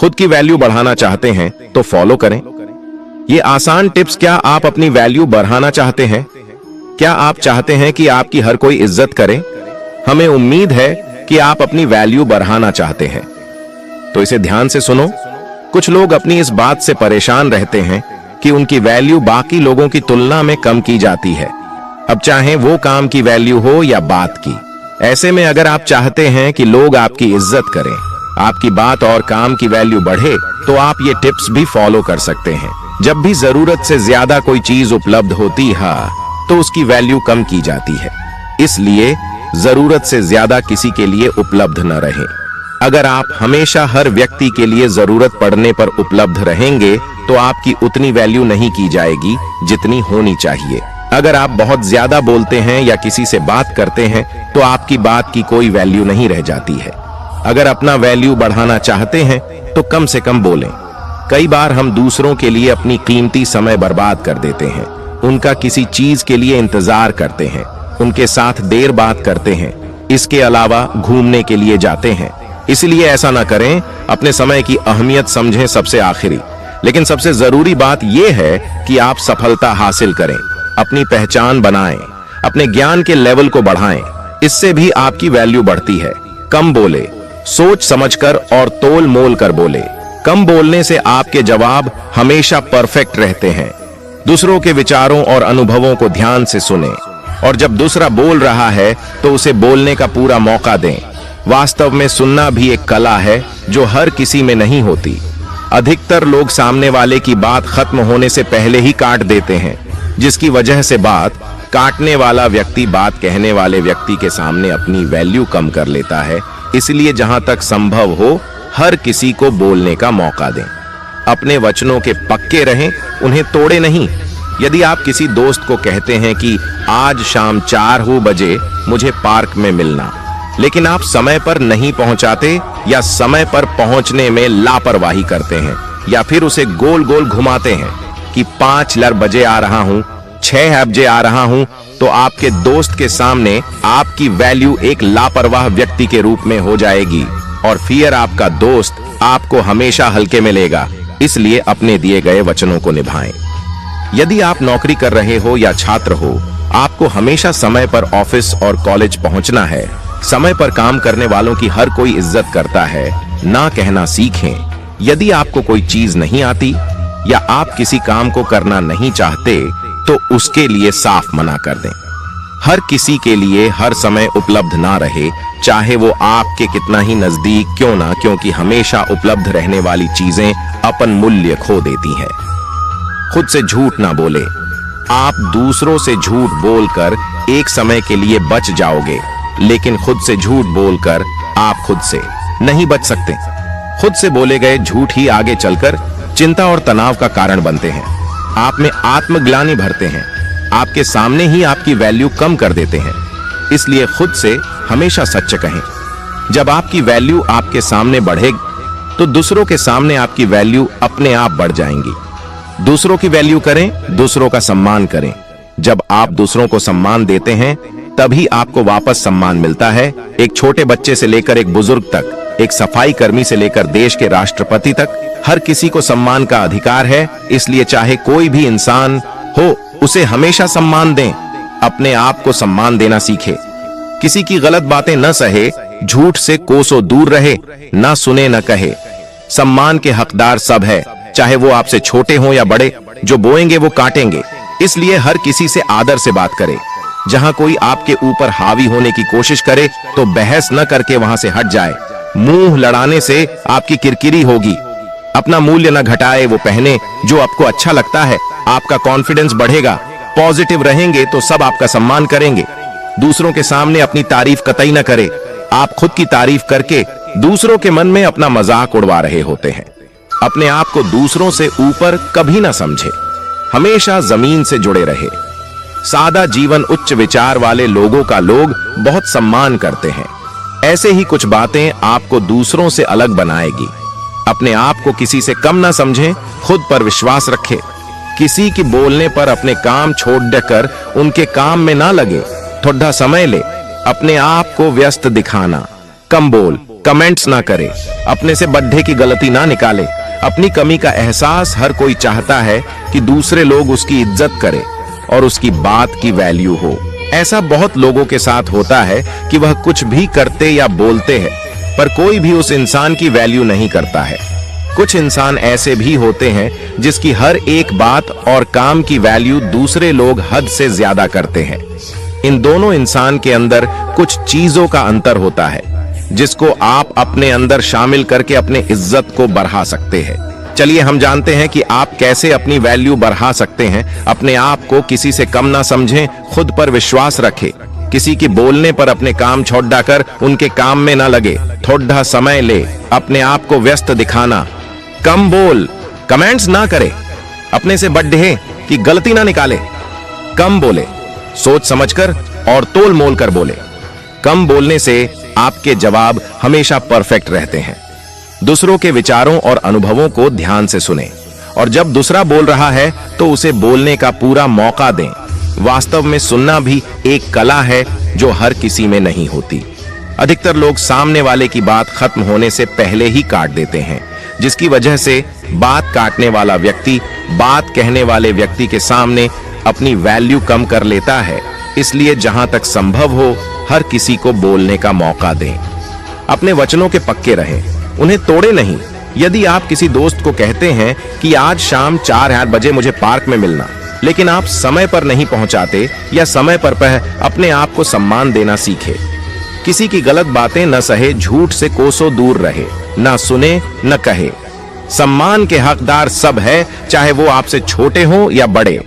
खुद की वैल्यू बढ़ाना चाहते हैं तो फॉलो करें ये आसान टिप्स। क्या आप अपनी वैल्यू बढ़ाना चाहते हैं? क्या आप चाहते हैं कि आपकी हर कोई इज्जत करे? हमें उम्मीद है कि आप अपनी वैल्यू बढ़ाना चाहते हैं, तो इसे ध्यान से सुनो। कुछ लोग अपनी इस बात से परेशान रहते हैं कि उनकी वैल्यू बाकी लोगों की तुलना में कम की जाती है, अब चाहे वो काम की वैल्यू हो या बात की। ऐसे में अगर आप चाहते हैं कि लोग आपकी इज्जत करें, आपकी बात और काम की वैल्यू बढ़े, तो आप ये टिप्स भी फॉलो कर सकते हैं। जब भी जरूरत से ज्यादा कोई चीज उपलब्ध होती है तो उसकी वैल्यू कम की जाती है, इसलिए जरूरत से ज्यादा किसी के लिए उपलब्ध न रहे। अगर आप हमेशा हर व्यक्ति के लिए जरूरत पड़ने पर उपलब्ध रहेंगे तो आपकी उतनी वैल्यू नहीं की जाएगी जितनी होनी चाहिए। अगर आप बहुत ज्यादा बोलते हैं या किसी से बात करते हैं तो आपकी बात की कोई वैल्यू नहीं रह जाती है। अगर अपना वैल्यू बढ़ाना चाहते हैं तो कम से कम बोलें। कई बार हम दूसरों के लिए अपनी कीमती समय बर्बाद कर देते हैं, उनका किसी चीज के लिए इंतजार करते हैं, उनके साथ देर बात करते हैं, इसके अलावा घूमने के लिए जाते हैं। इसलिए ऐसा ना करें, अपने समय की अहमियत समझें सबसे आखिरी। लेकिन सबसे जरूरी बात यह है कि आप सफलता हासिल करें, अपनी पहचान बनाएं, अपने ज्ञान के लेवल को बढ़ाएं, इससे भी आपकी वैल्यू बढ़ती है। कम बोले, सोच समझकर और तोल मोल कर बोले। कम बोलने से आपके जवाब हमेशा परफेक्ट रहते हैं। दूसरों के विचारों और अनुभवों को ध्यान से सुनें, और जब दूसरा बोल रहा है तो उसे बोलने का पूरा मौका दें। वास्तव में सुनना भी एक कला है जो हर किसी में नहीं होती। अधिकतर लोग सामने वाले की बात खत्म होने से पहले ही काट देते हैं, जिसकी वजह से बात काटने वाला व्यक्ति बात कहने वाले व्यक्ति के सामने अपनी वैल्यू कम कर लेता है। इसलिए जहां तक संभव हो हर किसी को बोलने का मौका दें। अपने वचनों के पक्के रहें, उन्हें तोड़े नहीं। यदि आप किसी दोस्त को कहते हैं कि आज शाम 4 बजे मुझे पार्क में मिलना, लेकिन आप समय पर नहीं पहुंचाते या समय पर पहुंचने में लापरवाही करते हैं, या फिर उसे गोल गोल घुमाते हैं कि 5 बजे आ रहा हूं, 6 बजे आ रहा हूं, तो आपके दोस्त के सामने आपकी वैल्यू एक लापरवाह व्यक्ति के रूप में हो जाएगी और फिर आपका दोस्त आपको हमेशा हल्के में लेगा। इसलिए अपने दिए गए वचनों को निभाएं। यदि आप नौकरी कर रहे हो या छात्र हो, आपको हमेशा समय पर ऑफिस और कॉलेज पहुंचना है। समय पर काम करने वालों की हर कोई इज्जत करता है, ना कहना सीखें। यदि आपको कोई चीज नहीं आती या आप किसी काम को करना नहीं चाहते तो उसके लिए साफ मना कर दें। हर किसी के लिए हर समय उपलब्ध ना रहे, चाहे वो आपके कितना ही नजदीक क्यों ना, क्योंकि हमेशा उपलब्ध रहने वाली चीजें अपन मूल्य खो देती हैं। खुद से झूठ ना बोले। आप दूसरों से झूठ बोलकर एक समय के लिए बच जाओगे, लेकिन खुद से झूठ बोलकर आप खुद से नहीं बच सकते। खुद से बोले गए झूठ ही आगे चलकर चिंता और तनाव का कारण बनते हैं। आप में आत्मग्लानि भरते हैं, आपके सामने ही आपकी वैल्यू कम कर देते हैं। इसलिए खुद से हमेशा सच कहें। जब आपकी वैल्यू आपके सामने बढ़ेगी तो दूसरों के सामने आपकी वैल्यू अपने आप बढ़ जाएंगी। दूसरों की वैल्यू करें, दूसरों का सम्मान करें। जब आप दूसरों को सम्मान देते हैं तभी आपको वापस सम्मान मिलता है। एक छोटे बच्चे से लेकर एक बुजुर्ग तक, एक सफाई कर्मी से लेकर देश के राष्ट्रपति तक, हर किसी को सम्मान का अधिकार है। इसलिए चाहे कोई भी इंसान हो, उसे हमेशा सम्मान दें। अपने आप को सम्मान देना सीखे। किसी की गलत बातें न सहे, झूठ से कोसों दूर रहे, ना सुने न कहे। सम्मान के हकदार सब है, चाहे वो आपसे छोटे हों या बड़े। जो बोएंगे वो काटेंगे। इसलिए हर किसी से आदर से बात करें। जहां कोई आपके ऊपर हावी होने की कोशिश करे तो बहस न करके वहां से हट जाए। मुंह लड़ाने से आपकी किरकिरी होगी। अपना मूल्य न घटाए, वो पहने जो आपको अच्छा लगता है। आपका कॉन्फिडेंस बढ़ेगा। पॉजिटिव रहेंगे तो सब आपका सम्मान करेंगे। दूसरों के सामने अपनी तारीफ कतई न करे। आप खुद की तारीफ करके दूसरों के मन में अपना मजाक उड़वा रहे होते हैं। अपने आप को दूसरों से ऊपर कभी ना समझे, हमेशा जमीन से जुड़े रहे। सादा जीवन उच्च विचार वाले लोगों का लोग बहुत सम्मान करते हैं। ऐसे ही कुछ बातें आपको दूसरों से अलग बनाएगी। अपने आप को किसी से कम ना समझें, खुद पर विश्वास रखें। किसी की बोलने पर अपने काम छोड़ देकर उनके काम में ना लगे। थोड़ा समय ले। अपने आप को व्यस्त दिखाना, कम बोल, कमेंट्स ना करे, अपने से बड्ढे की गलती ना निकाले। अपनी कमी का एहसास हर कोई चाहता है कि दूसरे लोग उसकी इज्जत करें और उसकी बात की वैल्यू हो। ऐसा बहुत लोगों के साथ होता है कि वह कुछ भी करते या बोलते हैं, पर कोई भी उस इंसान की वैल्यू नहीं करता है। कुछ इंसान ऐसे भी होते हैं जिसकी हर एक बात और काम की वैल्यू दूसरे लोग हद से ज्यादा करते हैं। इन दोनों इंसान के अंदर कुछ चीजों का अंतर होता है जिसको आप अपने अंदर शामिल करके अपने इज्जत को बढ़ा सकते हैं। चलिए हम जानते हैं कि आप कैसे अपनी वैल्यू बढ़ा सकते हैं। अपने आप को किसी से कम ना समझें, खुद पर विश्वास रखें। किसी की बोलने पर अपने काम छोड़ कर उनके काम में ना लगे। थोड़ा समय ले, अपने आप को व्यस्त दिखाना, कम बोल, कमेंट्स ना करे, अपने से बड्ढे की गलती ना निकाले, कम बोले, सोच समझकर और तोल मोल कर बोले। कम बोलने से आपके जवाब हमेशा परफेक्ट रहते हैं। दूसरों के विचारों और अनुभवों को ध्यान से सुने और जब दूसरा बोल रहा है तो उसे बोलने का पूरा मौका दें। वास्तव में सुनना भी एक कला है जो हर किसी में नहीं होती। अधिकतर लोग सामने वाले की बात खत्म होने से पहले ही काट देते हैं, जिसकी वजह से बात काटने वाला व्यक्ति बात कहने वाले व्यक्ति के सामने अपनी वैल्यू कम कर लेता है। इसलिए जहां तक संभव हो हर किसी को बोलने का मौका दें। अपने वचनों के पक्के रहें, उन्हें तोड़े नहीं। यदि आप किसी दोस्त को कहते हैं कि आज शाम 4 बजे मुझे पार्क में मिलना, लेकिन आप समय पर नहीं पहुंचाते या समय पर अपने आप को सम्मान देना सीखे। किसी की गलत बातें न सहे, झूठ से कोसों दूर रहे, ना सुने न कहे। सम्मान के हकदार सब है, चाहे वो आपसे छोटे हों या बड़े।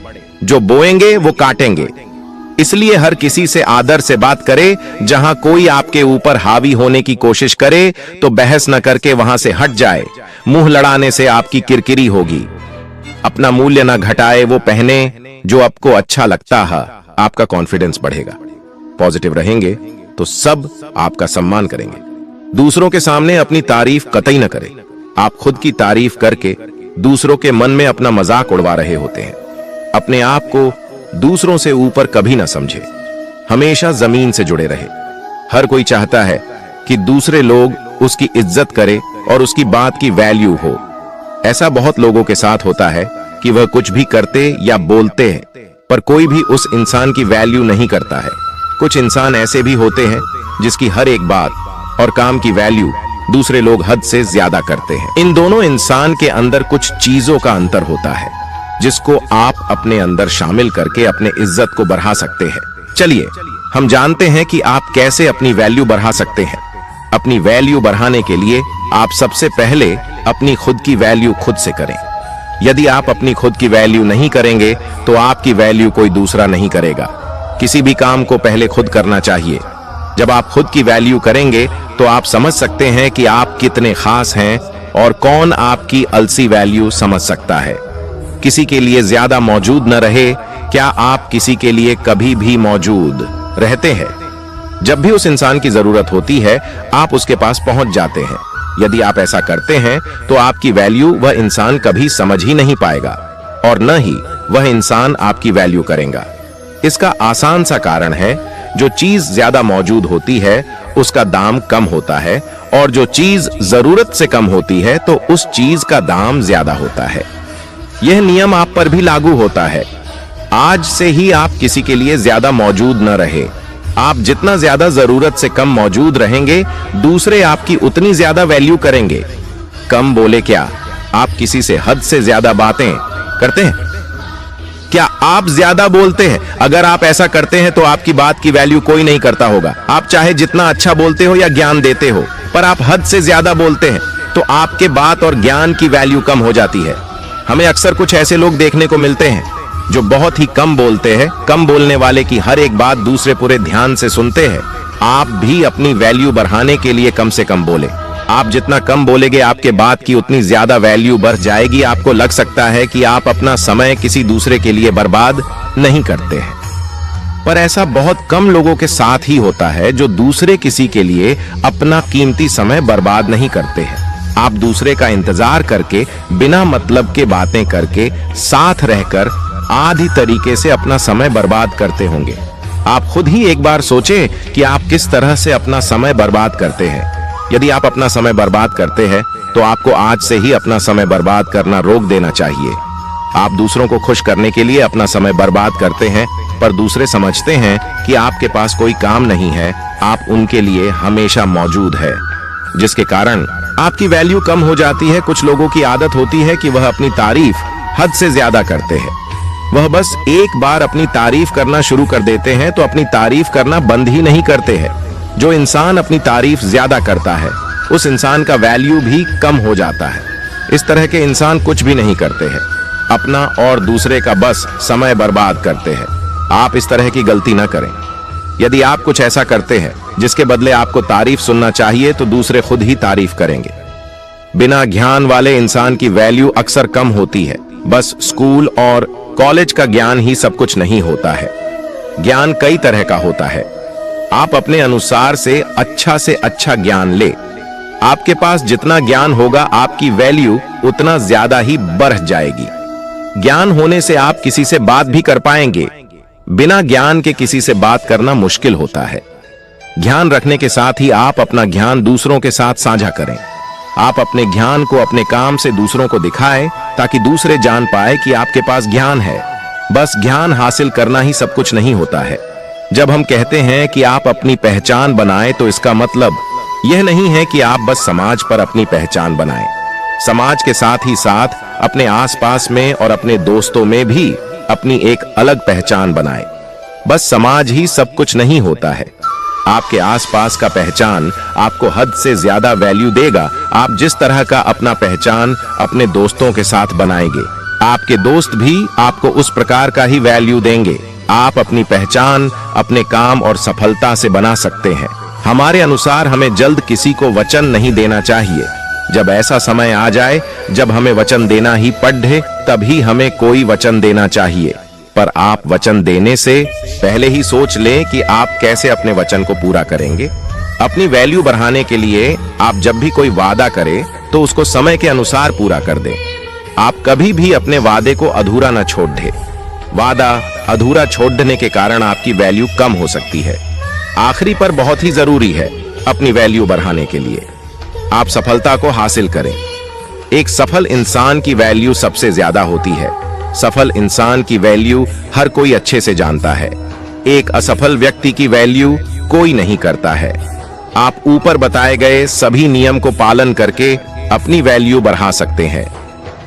जो बोएंगे वो काटेंगे। इसलिए हर किसी से आदर से बात करे। जहां कोई आपके ऊपर हावी होने की कोशिश करे तो बहस न करके वहां से हट जाए। मुंह लड़ाने से आपकी किरकिरी होगी। अपना मूल्य न घटाए, वो पहने जो आपको अच्छा लगता है। आपका कॉन्फिडेंस बढ़ेगा। पॉजिटिव रहेंगे तो सब आपका सम्मान करेंगे। दूसरों के सामने अपनी तारीफ कतई न करें। आप खुद की तारीफ करके दूसरों के मन में अपना मजाक उड़वा रहे होते हैं। अपने आप को दूसरों से ऊपर कभी ना समझे, हमेशा जमीन से जुड़े रहे। हर कोई चाहता है कि दूसरे लोग उसकी इज्जत करें और उसकी बात की वैल्यू हो। ऐसा बहुत लोगों के साथ होता है कि वह कुछ भी करते या बोलते हैं, पर कोई भी उस इंसान की वैल्यू नहीं करता है। कुछ इंसान ऐसे भी होते हैं जिसकी हर एक बात और काम की वैल्यू दूसरे लोग हद से ज्यादा करते हैं। इन दोनों इंसान के अंदर कुछ चीजों का अंतर होता है जिसको आप अपने अंदर शामिल करके अपने इज्जत को बढ़ा सकते हैं। चलिए हम जानते हैं कि आप कैसे अपनी वैल्यू बढ़ा सकते हैं। अपनी वैल्यू बढ़ाने के लिए आप सबसे पहले अपनी खुद की वैल्यू खुद से करें। यदि आप अपनी खुद की वैल्यू नहीं करेंगे तो आपकी वैल्यू कोई दूसरा नहीं करेगा। किसी भी काम को पहले खुद करना चाहिए। जब आप खुद की वैल्यू करेंगे तो आप समझ सकते हैं कि आप कितने खास हैं और कौन आपकी अलसी वैल्यू समझ सकता है। किसी के लिए ज्यादा मौजूद न रहे। क्या आप किसी के लिए कभी भी मौजूद रहते हैं? जब भी उस इंसान की जरूरत होती है आप उसके पास पहुंच जाते हैं। यदि आप ऐसा करते हैं तो आपकी वैल्यू वह इंसान कभी समझ ही नहीं पाएगा और न ही वह इंसान आपकी वैल्यू करेगा। इसका आसान सा कारण है, जो चीज ज्यादा मौजूद होती है उसका दाम कम होता है और जो चीज जरूरत से कम होती है तो उस चीज का दाम ज्यादा होता है। यह नियम आप पर भी लागू होता है। आज से ही आप किसी के लिए ज्यादा मौजूद न रहे। आप जितना ज्यादा जरूरत से कम मौजूद रहेंगे दूसरे आपकी उतनी ज्यादा वैल्यू करेंगे। कम बोले क्या आप किसी से हद से ज्यादा बातें करते हैं? क्या आप ज्यादा बोलते हैं? अगर आप ऐसा करते हैं तो आपकी बात की वैल्यू कोई नहीं करता होगा। आप चाहे जितना अच्छा बोलते हो या ज्ञान देते हो, पर आप हद से ज्यादा बोलते हैं तो आपके बात और ज्ञान की वैल्यू कम हो जाती है। हमें अक्सर कुछ ऐसे लोग देखने को मिलते हैं जो बहुत ही कम बोलते हैं। कम बोलने वाले की हर एक बात दूसरे पूरे ध्यान से सुनते हैं। आप भी अपनी वैल्यू बढ़ाने के लिए कम से कम बोले। आप जितना कम बोलेंगे आपके बात की उतनी ज्यादा वैल्यू बढ़ जाएगी। आपको लग सकता है कि आप अपना समय किसी दूसरे के लिए बर्बाद नहीं करते हैं, पर ऐसा बहुत कम लोगों के साथ ही होता है जो दूसरे किसी के लिए अपना कीमती समय बर्बाद नहीं करते हैं। आप दूसरे का इंतजार करके, बिना मतलब के बातें करके, साथ रहकर आधी तरीके से अपना समय बर्बाद करते होंगे। आप खुद ही एक बार सोचें कि आप किस तरह से अपना समय बर्बाद करते हैं। यदि आप अपना समय बर्बाद करते हैं तो आपको आज से ही अपना समय बर्बाद करना रोक देना चाहिए। आप दूसरों को खुश करने के लिए अपना समय बर्बाद करते हैं, पर दूसरे समझते हैं कि आपके पास कोई काम नहीं है, आप उनके लिए हमेशा मौजूद है, जिसके कारण आपकी वैल्यू कम हो जाती है। कुछ लोगों की आदत होती है कि वह अपनी तारीफ हद से ज्यादा करते हैं। वह बस एक बार अपनी तारीफ करना शुरू कर देते हैं तो अपनी तारीफ करना बंद ही नहीं करते हैं। जो इंसान अपनी तारीफ ज्यादा करता है उस इंसान का वैल्यू भी कम हो जाता है। इस तरह के इंसान कुछ भी नहीं करते हैं, अपना और दूसरे का बस समय बर्बाद करते हैं। आप इस तरह की गलती न करें। यदि आप कुछ ऐसा करते हैं जिसके बदले आपको तारीफ सुनना चाहिए तो दूसरे खुद ही तारीफ करेंगे। बिना ज्ञान वाले इंसान की वैल्यू अक्सर कम होती है। बस स्कूल और कॉलेज का ज्ञान ही सब कुछ नहीं होता है। ज्ञान कई तरह का होता है। आप अपने अनुसार से अच्छा ज्ञान ले। आपके पास जितना ज्ञान होगा आपकी वैल्यू उतना ज्यादा ही बढ़ जाएगी। ज्ञान होने से आप किसी से बात भी कर पाएंगे। बिना ज्ञान के किसी से बात करना मुश्किल होता है। ज्ञान रखने के साथ ही आप अपना ज्ञान दूसरों के साथ साझा करें। आप अपने ज्ञान को अपने काम से दूसरों को दिखाएं ताकि दूसरे जान पाए कि आपके पास ज्ञान है। बस ज्ञान हासिल करना ही सब कुछ नहीं होता है। जब हम कहते हैं कि आप अपनी पहचान बनाएं तो इसका मतलब यह नहीं है कि आप बस समाज पर अपनी पहचान बनाएं। समाज के साथ ही साथ अपने आसपास में और अपने दोस्तों में भी अपनी एक अलग पहचान बनाएं। बस समाज ही सब कुछ नहीं होता है। आपके आसपास का पहचान आपको हद से ज्यादा वैल्यू देगा। आप जिस तरह का अपना पहचान अपने दोस्तों के साथ बनाएंगे, आपके दोस्त भी आपको उस प्रकार का ही वैल्यू देंगे। आप अपनी पहचान अपने काम और सफलता से बना सकते हैं। हमारे अनुसार हमें जल्द किसी को वचन नहीं देना चाहिए। जब ऐसा समय आ जाए जब हमें वचन देना ही पड़े, तभी हमें कोई वचन देना चाहिए। पर आप वचन देने से पहले ही सोच लें कि आप कैसे अपने वचन को पूरा करेंगे। अपनी वैल्यू बढ़ाने के लिए आप जब भी कोई वादा करें तो उसको समय के अनुसार पूरा कर दें। आप कभी भी अपने वादे को अधूरा न छोड़ दें। वादा अधूरा छोड़ने के कारण आपकी वैल्यू कम हो सकती है। आखिरी पर बहुत ही जरूरी है अपनी वैल्यू बढ़ाने के लिए आप सफलता को हासिल करें। एक सफल इंसान की वैल्यू सबसे ज्यादा होती है। सफल इंसान की वैल्यू हर कोई अच्छे से जानता है। एक असफल व्यक्ति की वैल्यू कोई नहीं करता है। आप ऊपर बताए गए सभी नियम को पालन करके अपनी वैल्यू बढ़ा सकते हैं,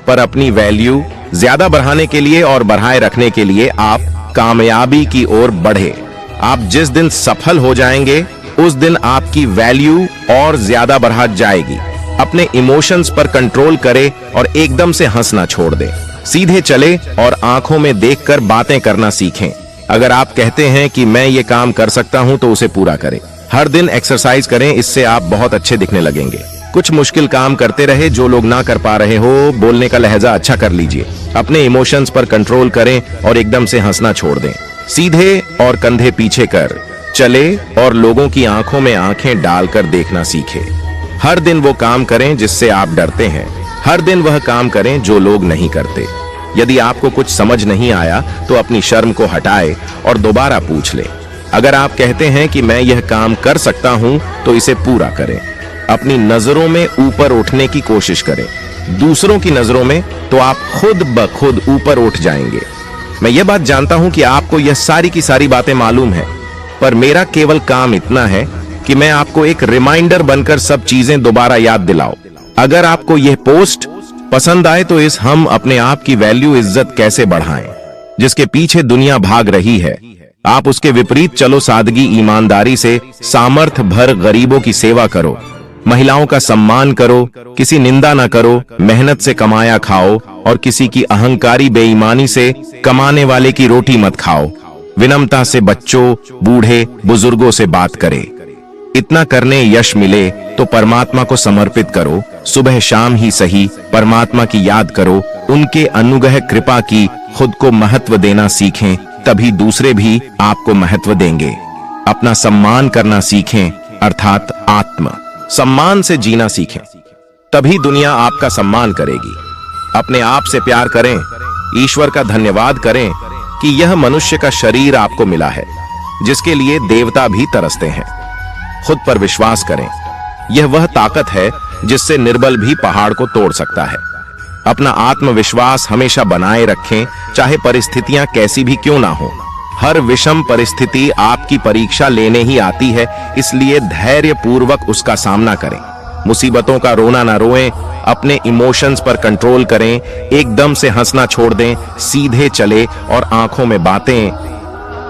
पर अपनी वैल्यू ज्यादा बढ़ाने के लिए और बढ़ाए रखने के लिए आप कामयाबी की ओर बढ़े। आप जिस दिन सफल हो जाएंगे उस दिन आपकी वैल्यू और ज्यादा बढ़ जाएगी। अपने इमोशंस पर कंट्रोल करें और एकदम से हंसना छोड़ दें। सीधे चले और आंखों में देखकर बातें करना सीखें। अगर आप कहते हैं कि मैं ये काम कर सकता हूं तो उसे पूरा करें। हर दिन एक्सरसाइज करें, इससे आप बहुत अच्छे दिखने लगेंगे। कुछ मुश्किल काम करते रहे, जो लोग ना कर पा रहे हो, बोलने का लहजा अच्छा कर लीजिए। अपने इमोशंस पर कंट्रोल करें और एकदम से हंसना छोड़ दें। सीधे और कंधे पीछे कर चले और लोगों की आंखों में आंखें डालकर देखना सीखें। हर दिन वो काम करें जिससे आप डरते हैं। हर दिन वह काम करें जो लोग नहीं करते। यदि आपको कुछ समझ नहीं आया तो अपनी शर्म को हटाएं और दोबारा पूछ लें। अगर आप कहते हैं कि मैं यह काम कर सकता हूं तो इसे पूरा करें। अपनी नजरों में ऊपर उठने की कोशिश करें। दूसरों की नजरों में तो आप खुद ब खुद ऊपर उठ जाएंगे। मैं यह बात जानता हूं कि आपको यह सारी की सारी बातें मालूम है, पर मेरा केवल काम इतना है कि मैं आपको एक रिमाइंडर बनकर सब चीजें दोबारा याद दिलाऊं। अगर आपको यह पोस्ट पसंद आए तो इस हम अपने आप की वैल्यू इज्जत कैसे बढ़ाएं जिसके पीछे दुनिया भाग रही है, आप उसके विपरीत चलो। सादगी ईमानदारी से सामर्थ्य भर गरीबों की सेवा करो। महिलाओं का सम्मान करो, किसी निंदा ना करो। मेहनत से कमाया खाओ और किसी की अहंकारी बेईमानी से कमाने वाले की रोटी मत खाओ। विनम्रता से बच्चों, बूढ़े, बुजुर्गों से बात करें। इतना करने यश मिले तो परमात्मा को समर्पित करो। सुबह शाम ही सही परमात्मा की याद करो। उनके अनुग्रह कृपा की खुद को महत्व देना सीखें, तभी दूसरे भी आपको महत्व देंगे। अपना सम्मान करना सीखें, अर्थात आत्म सम्मान से जीना सीखें, तभी दुनिया आपका सम्मान करेगी। अपने आप से प्यार करें। ईश्वर का धन्यवाद करें कि यह मनुष्य का शरीर आपको मिला है जिसके लिए देवता भी तरसते हैं। खुद पर विश्वास करें। यह वह ताकत है जिससे निर्बल भी पहाड़ को तोड़ सकता है। अपना आत्मविश्वास हमेशा बनाए रखें, चाहे परिस्थितियां कैसी भी क्यों ना हो। हर विषम परिस्थिति आपकी परीक्षा लेने ही आती है, इसलिए धैर्य पूर्वक उसका सामना करें। मुसीबतों का रोना ना रोएं, अपने इमोशंस पर कंट्रोल करें, एकदम से हंसना छोड़ दें, सीधे चले और आंखों में बातें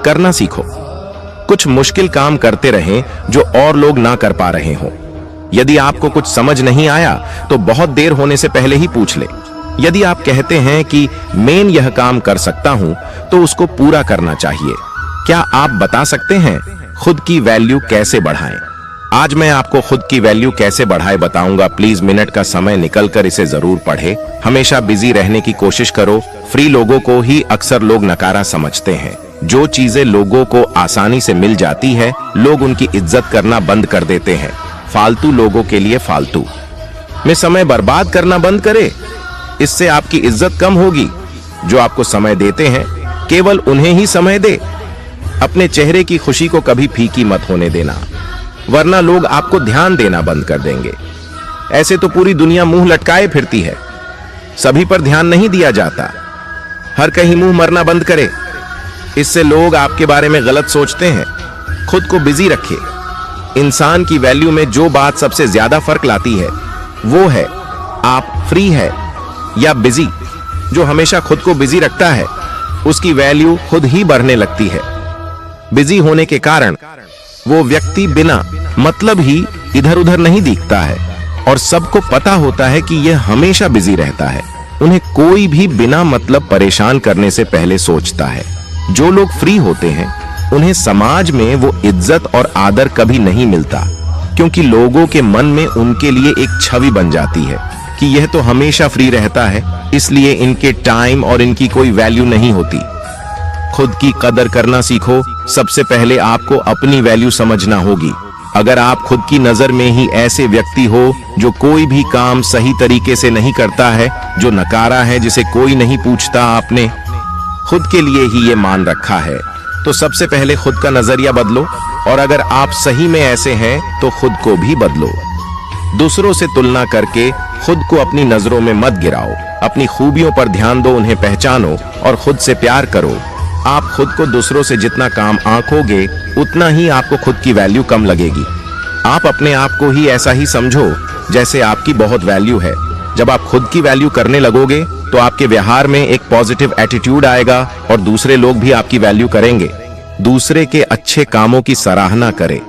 करना सीखो। कुछ मुश्किल काम करते रहें जो और लोग ना कर पा रहे हों। यदि आपको कुछ समझ नहीं आया तो बहुत देर होने से पहले ही पूछ ले। यदि आप कहते हैं कि मैं यह काम कर सकता हूं तो उसको पूरा करना चाहिए। क्या आप बता सकते हैं खुद की वैल्यू कैसे बढ़ाएं? आज मैं आपको खुद की वैल्यू कैसे बढ़ाए बताऊंगा। प्लीज मिनट का समय निकलकर इसे जरूर पढ़े। हमेशा बिजी रहने की कोशिश करो। फ्री लोगों को ही अक्सर लोग नकारा समझते हैं। जो चीजें लोगों को आसानी से मिल जाती है, लोग उनकी इज्जत करना बंद कर देते हैं। फालतू लोगों के लिए फालतू में समय बर्बाद करना बंद करे, इससे आपकी इज्जत कम होगी। जो आपको समय देते हैं केवल उन्हें ही समय दे। अपने चेहरे की खुशी को कभी फीकी मत होने देना, वरना लोग आपको ध्यान देना बंद कर देंगे। ऐसे तो पूरी दुनिया मुंह लटकाए फिरती है, सभी पर ध्यान नहीं दिया जाता। हर कहीं मुंह मरना बंद करे, इससे लोग आपके बारे में गलत सोचते हैं। खुद को बिजी रखे। इंसान की वैल्यू में जो बात सबसे ज्यादा फर्क लाती है वो है आप फ्री है या बिजी। जो हमेशा खुद को बिजी रखता है उसकी वैल्यू खुद ही बढ़ने लगती है। बिजी होने के कारण वो व्यक्ति बिना मतलब ही इधर उधर नहीं दिखता है और सबको पता होता है कि यह हमेशा बिजी रहता है। उन्हें कोई भी बिना मतलब परेशान करने से पहले सोचता है। जो लोग फ्री होते हैं उन्हें समाज में वो इज्जत और आदर कभी नहीं मिलता, क्योंकि लोगों के मन में उनके लिए एक छवि बन जाती है कि यह तो हमेशा फ्री रहता है, इसलिए इनके टाइम और इनकी कोई वैल्यू नहीं होती। खुद की कदर करना सीखो। सबसे पहले आपको अपनी वैल्यू समझना होगी। अगर आप खुद की नजर में ही ऐसे व्यक्ति हो जो कोई भी काम सही तरीके से नहीं करता है, जो नकारा है, जिसे कोई नहीं पूछता, आपने खुद के लिए ही ये मान रखा है, तो सबसे पहले खुद का नजरिया बदलो। और अगर आप सही में ऐसे हैं तो खुद को भी बदलो। दूसरों से तुलना करके खुद को अपनी नजरों में मत गिराओ। अपनी खूबियों पर ध्यान दो, उन्हें पहचानो और खुद से प्यार करो। आप खुद को दूसरों से जितना काम आंकोगे उतना ही आपको खुद की वैल्यू कम लगेगी। आप अपने आप को ही ऐसा ही समझो जैसे आपकी बहुत वैल्यू है। जब आप खुद की वैल्यू करने लगोगे तो आपके व्यवहार में एक पॉजिटिव एटीट्यूड आएगा और दूसरे लोग भी आपकी वैल्यू करेंगे। दूसरे के अच्छे कामों की सराहना करें।